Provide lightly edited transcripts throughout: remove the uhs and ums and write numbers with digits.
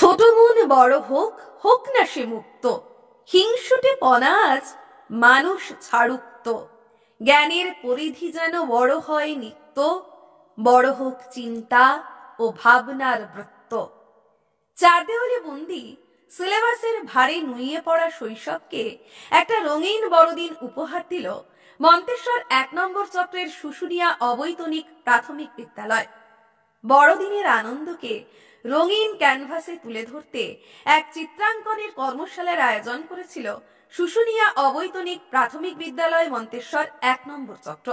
ছোট মন বড় হোক, হোক না সে মুক্ত, হিংসুটে পনা আজ মানুষ ছাড়ুক্ত। জ্ঞানের পরিধি যেন বড় হয় নিত্য, বড় হোক চিন্তা ও ভাবনার বৃত্ত। চার দেওয়ালে বন্দি সিলেবাসের ভারে নুইয়ে পড়া শৈশবকে একটা রঙিন বড়দিন উপহার দিল মন্তেশ্বর ১ নম্বর চক্রের শুশুনিয়া অবৈতনিক প্রাথমিক বিদ্যালয়। বড়দিনের আনন্দকে রঙিন ক্যানভাসে তুলে ধরতে এক চিত্রাঙ্কনের কর্মশালার আয়োজন করেছিল শুশুনিয়া অবৈতনিক প্রাথমিক বিদ্যালয় মন্তেশ্বর ১ নম্বর চক্র।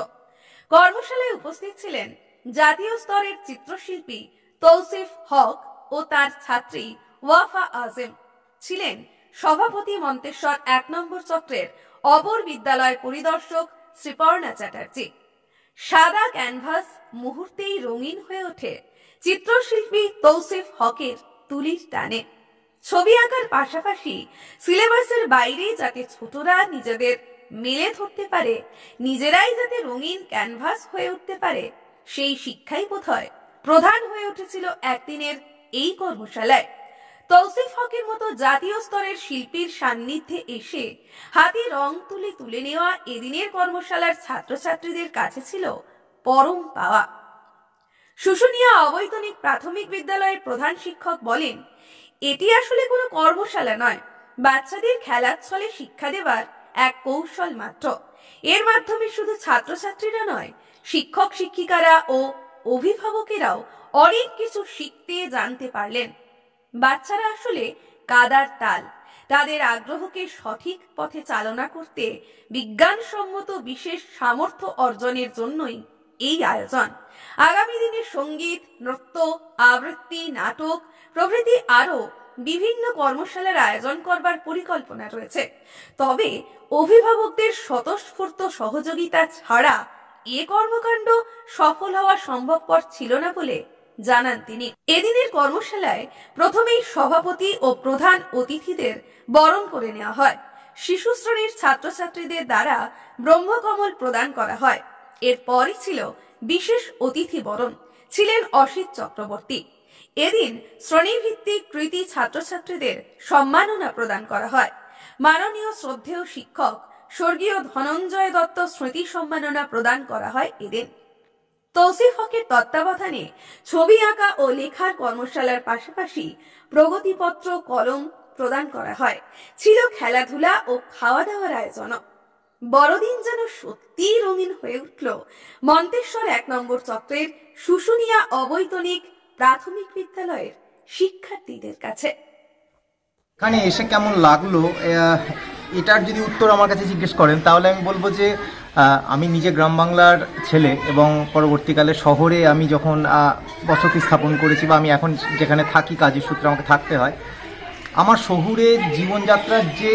কর্মশালায় উপস্থিত ছিলেন জাতীয় স্তরের চিত্রশিল্পী তৌসিফ হক ও তার ছাত্রী ওয়াফা আজম। ছিলেন সভাপতি মন্তেশ্বর ১ নম্বর চক্রের অপর বিদ্যালয় পরিদর্শক শ্রীপর্ণা চ্যাটার্জি। সাদা ক্যানভাস মুহূর্তেই রঙিন হয়ে ওঠে চিত্রশিল্পী তৌসিফ হকের তুলির টানে। ছবি আঁকার পাশাপাশি সিলেবাসের বাইরে যাতে ছোটরা নিজেদের মেলে ধরতে পারে, নিজেরাই যাতে রঙিন ক্যানভাস হয়ে উঠতে পারে, সেই শিক্ষাই বোধহয় প্রধান হয়ে উঠেছিল একদিনের এই কর্মশালায়। তৌসিফ হকের মতো জাতীয় স্তরের শিল্পীর সান্নিধ্যে এসে হাতে রং তুলে নেওয়া এদিনের কর্মশালার ছাত্রছাত্রীদের কাছে ছিল পরম পাওয়া। শুশুনিয়া অবৈতনিক প্রাথমিক বিদ্যালয়ের প্রধান শিক্ষক বলেন, এটি আসলে কোনো কর্মশালা নয়, বাচ্চাদের খেলার ছলে শিক্ষা দেবার এক কৌশল মাত্র। এর মাধ্যমে শুধু ছাত্রছাত্রীরা নয়, শিক্ষক শিক্ষিকারা ও অভিভাবকেরাও অনেক কিছু শিখতে জানতে পারলেন। বাচ্চারা আসলে কাদার তাল, তাদের আগ্রহকে সঠিক পথে চালনা করতে বিজ্ঞানসম্মত বিশেষ সামর্থ্য অর্জনের জন্যই এই আয়োজন। আগামী দিনে সঙ্গীত, নৃত্য, আবৃত্তি, নাটক প্রভৃতি আরো বিভিন্ন কর্মশালার আয়োজন করবার পরিকল্পনা রয়েছে। তবে অভিভাবকদের স্বতঃস্ফূর্ত সহযোগিতা ছাড়া এ কর্মকাণ্ড সফল হওয়া সম্ভবপর ছিল না বলে জানান তিনি। এদিনের কর্মশালায় প্রথমেই সভাপতি ও প্রধান অতিথিদের বরণ করে নেওয়া হয়। শিশু শ্রেণীর ছাত্রছাত্রীদের দ্বারা ব্রহ্মকমল প্রদান করা হয়। এরপরই ছিল বিশেষ অতিথি বরণ, ছিলেন অসিত চক্রবর্তী। এদিন শ্রেণীভিত্তিক কৃতি ছাত্রছাত্রীদের সম্মাননা প্রদান করা হয়। মাননীয় শ্রদ্ধেয় শিক্ষক স্বর্গীয় ধনঞ্জয় দত্ত স্মৃতি সম্মাননা প্রদান করা হয় এদিন। তৌসিফ হকের তত্ত্বাবধানে ছবি আঁকা ও লেখার কর্মশালার পাশাপাশি প্রগতিপত্র, কলম প্রদান করা হয়। ছিল খেলাধুলা ও খাওয়া দাওয়ার আয়োজনও। বড়দিন যেন সত্যিই রঙিন হয়ে উঠল মন্তেশ্বর ১ নম্বর চক্রের শুশুনিয়া অবৈতনিক প্রাথমিক বিদ্যালয়ের শিক্ষার্থীদের কাছে। এখানে এসে কেমন লাগলো, এটার যদি উত্তর আমার কাছে জিজ্ঞেস করেন তাহলে আমি বলবো যে আমি নিজে গ্রাম বাংলার ছেলে এবং পরবর্তীকালে শহরে আমি যখন বসতি স্থাপন করেছি বা আমি এখন যেখানে থাকি কাজের সূত্রে আমাকে থাকতে হয়, আমার শহুরের জীবনযাত্রার যে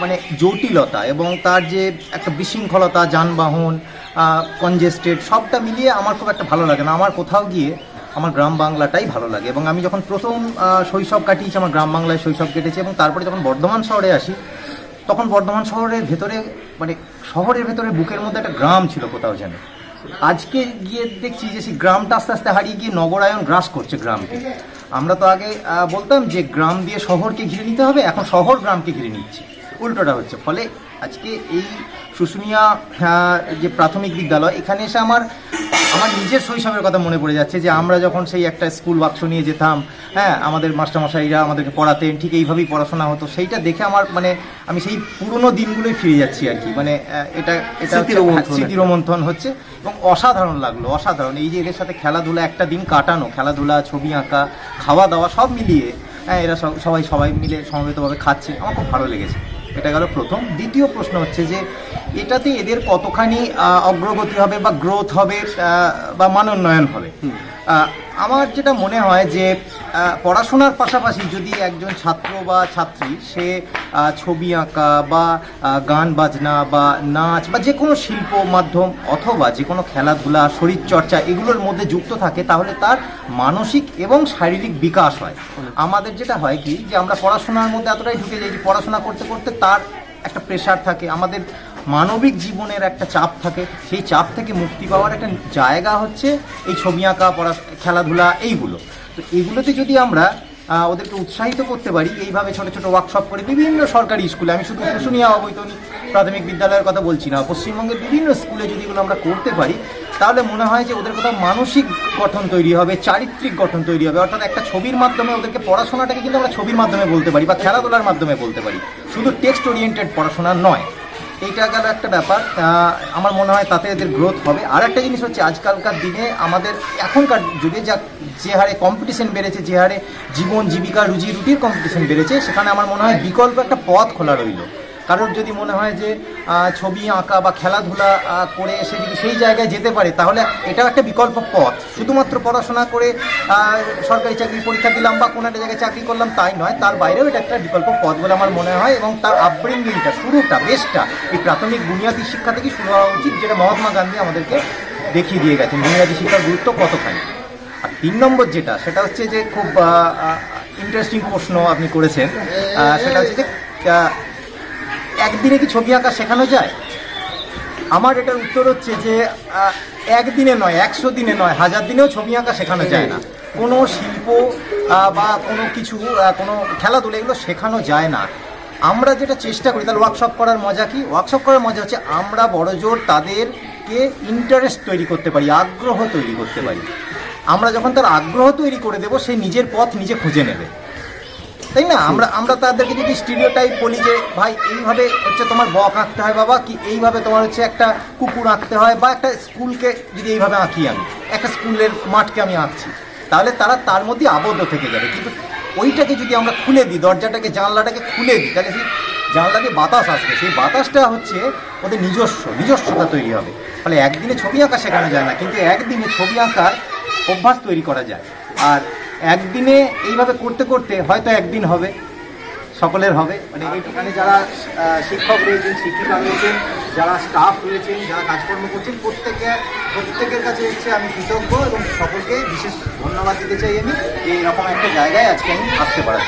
মানে জটিলতা এবং তার যে একটা বিশৃঙ্খলতা, যানবাহন, কনজেস্টেড, সবটা মিলিয়ে আমার খুব একটা ভালো লাগে না। আমার কোথাও গিয়ে আমার গ্রাম বাংলাটাই ভালো লাগে। এবং আমি যখন প্রথম শৈশব কাটিয়েছি আমার গ্রাম বাংলায় শৈশব কেটেছি, এবং তারপরে যখন বর্ধমান শহরে আসি তখন বর্ধমান শহরের ভেতরে মানে শহরের ভেতরে বুকের মধ্যে একটা গ্রাম ছিল কোথাও যেন। আজকে গিয়ে দেখছি যে সেই গ্রামটা আস্তে আস্তে হারিয়ে গিয়ে নগরায়ন গ্রাস করছে গ্রামকে। আমরা তো আগে বলতাম যে গ্রাম দিয়ে শহরকে ঘিরে নিতে হবে, এখন শহর গ্রামকে ঘিরে নিচ্ছে, উল্টোটা হচ্ছে। ফলে আজকে এই শুশুনিয়া যে প্রাথমিক বিদ্যালয়, এখানে এসে আমার নিজের শৈশবের কথা মনে পড়ে যাচ্ছে যে আমরা যখন সেই একটা স্কুল বাক্স নিয়ে যেতাম, হ্যাঁ, আমাদের মাস্টারমশাইরা আমাদেরকে পড়াতেন, ঠিক এইভাবেই পড়াশোনা হতো। সেইটা দেখে আমার মানে আমি সেই পুরনো দিনগুলোই ফিরে যাচ্ছি আর কি। মানে এটা স্মৃতিরোমন্থন হচ্ছে এবং অসাধারণ লাগলো, অসাধারণ। এই যে এদের সাথে খেলাধুলা, একটা দিন কাটানো, খেলাধুলা, ছবি আঁকা, খাওয়া দাওয়া সব মিলিয়ে, হ্যাঁ, এরা সবাই মিলে সমবেতভাবে খাচ্ছে, আমার খুব ভালো লেগেছে। এটা গেল প্রথম। দ্বিতীয় প্রশ্ন হচ্ছে যে এটাতে এদের কতখানি অগ্রগতি হবে বা গ্রোথ হবে বা মানোন্নয়ন হবে। আমার যেটা মনে হয় যে পড়াশোনার পাশাপাশি যদি একজন ছাত্র বা ছাত্রী সে ছবি আঁকা বা গান বাজনা বা নাচ বা যে কোনো শিল্প মাধ্যম অথবা যে কোনো খেলাধুলা, শরীরচর্চা এগুলোর মধ্যে যুক্ত থাকে, তাহলে তার মানসিক এবং শারীরিক বিকাশ হয়। আমাদের যেটা হয় কি যে আমরা পড়াশোনার মধ্যে এতটাই ঢুকে যাই যে পড়াশোনা করতে করতে তার একটা প্রেশার থাকে, আমাদের মানবিক জীবনের একটা চাপ থাকে। সেই চাপ থেকে মুক্তি পাওয়ার একটা জায়গা হচ্ছে এই ছবি আঁকা, খেলাধুলা, এইগুলো। তো এগুলোতে যদি আমরা ওদেরকে উৎসাহিত করতে পারি এইভাবে ছোট ছোট ওয়ার্কশপ করে বিভিন্ন সরকারি স্কুলে, আমি শুধু শুশুনিয়া অবৈতনিক প্রাথমিক বিদ্যালয়ের কথা বলছি না, পশ্চিমবঙ্গের বিভিন্ন স্কুলে যদি এগুলো আমরা করতে পারি তাহলে মনে হয় যে ওদের কোথাও মানসিক গঠন তৈরি হবে, চারিত্রিক গঠন তৈরি হবে। অর্থাৎ একটা ছবির মাধ্যমে ওদেরকে পড়াশোনাটাকে কিন্তু আমরা ছবির মাধ্যমে বলতে পারি বা খেলাধুলার মাধ্যমে বলতে পারি, শুধু টেক্সট ওরিয়েন্টেড পড়াশোনা নয়। এইটা গেল একটা ব্যাপার, আমার মনে হয় তাতে এদের গ্রোথ হবে। আর একটা জিনিস হচ্ছে আজকালকার দিনে আমাদের এখনকার যুগে যে হারে কম্পিটিশন বেড়েছে, যে হারে জীবন জীবিকা রুজি রুটির কম্পিটিশন বেড়েছে, সেখানে আমার মনে হয় বিকল্প একটা পথ খোলা রইল। কারোর যদি মনে হয় যে ছবি আঁকা বা খেলাধুলা করে সে যদি সেই জায়গায় যেতে পারে তাহলে এটাও একটা বিকল্প পথ। শুধুমাত্র পড়াশোনা করে সরকারি চাকরির পরীক্ষা দিলাম বা কোনো একটা জায়গায় চাকরি করলাম তাই নয়, তার বাইরেও এটা একটা বিকল্প পথ বলে আমার মনে হয়। এবং তার আপব্রিঙ্গিংটা, শুরুটা, বেসটা এই প্রাথমিক বুনিয়াদী শিক্ষা থেকেই শুরু হওয়া উচিত, যেটা মহাত্মা গান্ধী আমাদেরকে দেখিয়ে দিয়ে গেছেন বুনিয়াদী শিক্ষার গুরুত্ব কতখানি। আর 3 নম্বর যেটা, সেটা হচ্ছে যে খুব ইন্টারেস্টিং প্রশ্ন আপনি করেছেন, সেটা হচ্ছে যে একদিনে কি ছবি আঁকা শেখানো যায়? আমার এটার উত্তর হচ্ছে যে একদিনে নয়, 100 দিনে নয়, 1000 দিনেও ছবি আঁকা শেখানো যায় না। কোনো শিল্প বা কোনো কিছু, কোনো খেলাধুলা এগুলো শেখানো যায় না। আমরা যেটা চেষ্টা করি, তাহলে ওয়ার্কশপ করার মজা কি? ওয়ার্কশপ করার মজা হচ্ছে আমরা বড়জোর তাদেরকে ইন্টারেস্ট তৈরি করতে পারি, আগ্রহ তৈরি করতে পারি। আমরা যখন তার আগ্রহ তৈরি করে দেবো, সে নিজের পথ নিজে খুঁজে নেবে, তাই না? আমরা তাদেরকে যদি স্টিরিওটাইপ বলি যে ভাই এইভাবে হচ্ছে তোমার বক আঁকতে হয় বাবা, কি এইভাবে তোমার হচ্ছে একটা কুকুর আঁকতে হয়, বা একটা স্কুলকে যদি এইভাবে আঁকি, আমি একটা স্কুলের মাঠকে আমি আঁকছি, তাহলে তারা তার মধ্যে আবদ্ধ থেকে যাবে। কিন্তু ওইটাকে যদি আমরা খুলে দিই, দরজাটাকে জানলাটাকে খুলে দিই, তাহলে সেই জানলা দিয়ে বাতাস আসবে, সেই বাতাসটা হচ্ছে ওদের নিজস্বতা তৈরি হবে। ফলে একদিনে ছবি আঁকা শেখানো যায় না, কিন্তু একদিনে ছবি আঁকার অভ্যাস তৈরি করা যায়। আর একদিনে এইভাবে করতে করতে হয়তো একদিন হবে, সকলের হবে। মানে এইখানে যারা শিক্ষক রয়েছেন, শিক্ষিকা রয়েছেন, যারা স্টাফ রয়েছেন, যারা কাজকর্ম করছেন, প্রত্যেকের কাছে হচ্ছে আমি কৃতজ্ঞ এবং সকলকে বিশেষ ধন্যবাদ দিতে চাই আমি, যে এরকম একটা জায়গায় আজকে আমি আসতে পারছি।